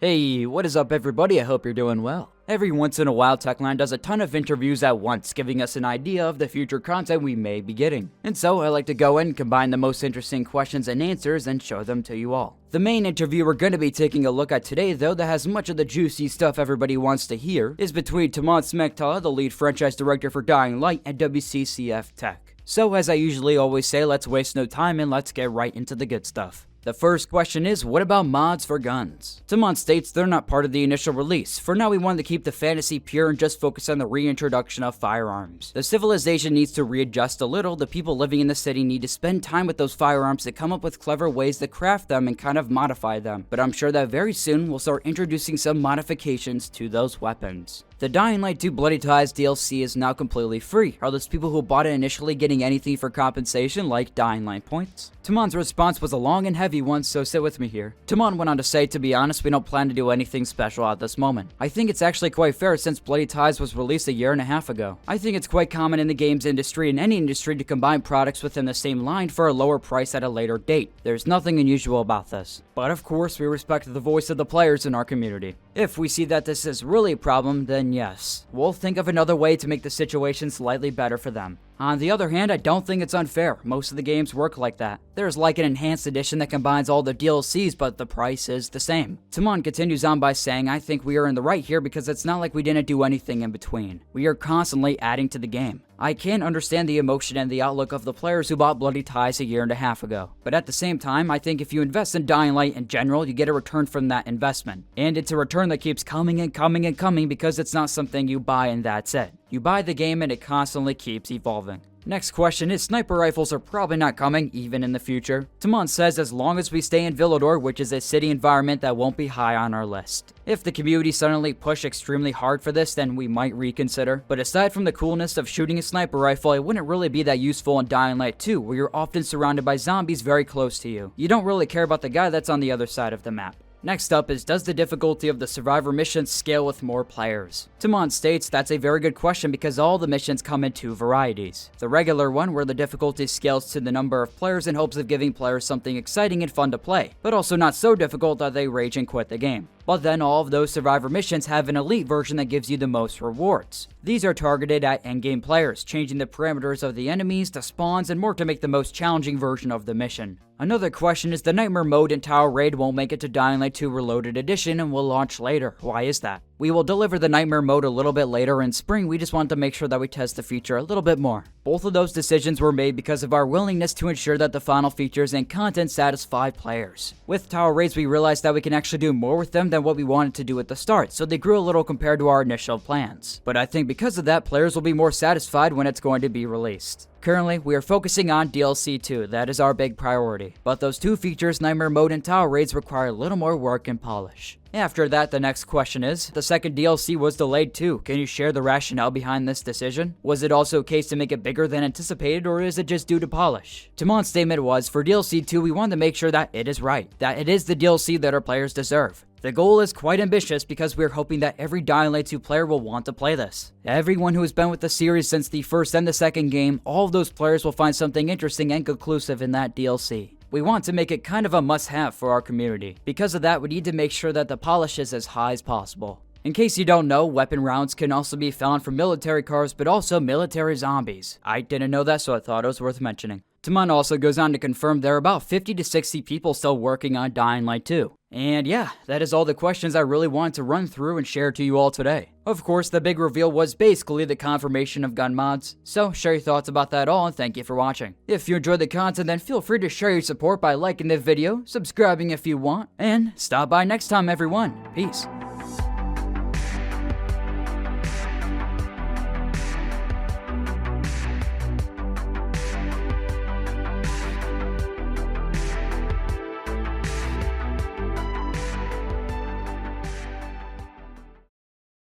Hey, what is up everybody? I hope you're doing well. Every once in a while, Techland does a ton of interviews at once, giving us an idea of the future content we may be getting. And so I like to go in, combine the most interesting questions and answers, and show them to you all. The main interview we're going to be taking a look at today, though, that has much of the juicy stuff everybody wants to hear, is between Timon Smekta, the lead franchise director for Dying Light, and WCCF Tech. So as I usually always say, let's waste no time and let's get right into the good stuff. The first question is, what about mods for guns? Timon states they're not part of the initial release. For now, we wanted to keep the fantasy pure and just focus on the reintroduction of firearms. The civilization needs to readjust a little. The people living in the city need to spend time with those firearms to come up with clever ways to craft them and kind of modify them. But I'm sure that very soon we'll start introducing some modifications to those weapons. The Dying Light 2 Bloody Ties DLC is now completely free. Are those people who bought it initially getting anything for compensation like Dying Light points? Timon's response was a long and heavy one, so sit with me here. Timon went on to say, to be honest, we don't plan to do anything special at this moment. I think it's actually quite fair since Bloody Ties was released a year and a half ago. I think it's quite common in the games industry and any industry to combine products within the same line for a lower price at a later date. There's nothing unusual about this. But of course, we respect the voice of the players in our community. If we see that this is really a problem, then yes, we'll think of another way to make the situation slightly better for them. On the other hand, I don't think it's unfair. Most of the games work like that. There's like an enhanced edition that combines all the DLCs, but the price is the same. Timon continues on by saying, I think we are in the right here because it's not like we didn't do anything in between. We are constantly adding to the game. I can understand the emotion and the outlook of the players who bought Bloody Ties a year and a half ago. But at the same time, I think if you invest in Dying Light in general, you get a return from that investment. And it's a return that keeps coming and coming and coming because it's not something you buy and that's it. You buy the game and it constantly keeps evolving. Next question is, sniper rifles are probably not coming, even in the future. Timon says as long as we stay in Villador, which is a city environment that won't be high on our list. If the community suddenly push extremely hard for this, then we might reconsider. But aside from the coolness of shooting a sniper rifle, it wouldn't really be that useful in Dying Light 2, where you're often surrounded by zombies very close to you. You don't really care about the guy that's on the other side of the map. Next up is, does the difficulty of the Survivor missions scale with more players? Timon states that's a very good question because all the missions come in two varieties. The regular one, where the difficulty scales to the number of players in hopes of giving players something exciting and fun to play, but also not so difficult that they rage and quit the game. But then all of those Survivor missions have an elite version that gives you the most rewards. These are targeted at endgame players, changing the parameters of the enemies, the spawns, and more to make the most challenging version of the mission. Another question is, the Nightmare mode in Tower Raid won't make it to Dying Light 2 Reloaded Edition and will launch later. Why is that? We will deliver the Nightmare mode a little bit later in spring, we just want to make sure that we test the feature a little bit more. Both of those decisions were made because of our willingness to ensure that the final features and content satisfy players. With Tower Raids, we realized that we can actually do more with them than what we wanted to do at the start, so they grew a little compared to our initial plans. But I think because of that, players will be more satisfied when it's going to be released. Currently, we are focusing on DLC 2, that is our big priority. But those two features, Nightmare Mode and Tower Raids, require a little more work and polish. After that, the next question is, the second DLC was delayed too. Can you share the rationale behind this decision? Was it also a case to make it bigger than anticipated, or is it just due to polish? Timon's statement was, for DLC 2, we wanted to make sure that it is right, that it is the DLC that our players deserve. The goal is quite ambitious because we're hoping that every Dying Light 2 player will want to play this. Everyone who has been with the series since the first and the second game, all of those players will find something interesting and conclusive in that DLC. We want to make it kind of a must-have for our community. Because of that, we need to make sure that the polish is as high as possible. In case you don't know, weapon rounds can also be found from military cars, but also military zombies. I didn't know that, so I thought it was worth mentioning. Timon also goes on to confirm there are about 50 to 60 people still working on Dying Light 2. And yeah, that is all the questions I really wanted to run through and share to you all today. Of course, the big reveal was basically the confirmation of gun mods, so share your thoughts about that all and thank you for watching. If you enjoyed the content, then feel free to share your support by liking the video, subscribing if you want, and stop by next time everyone. Peace.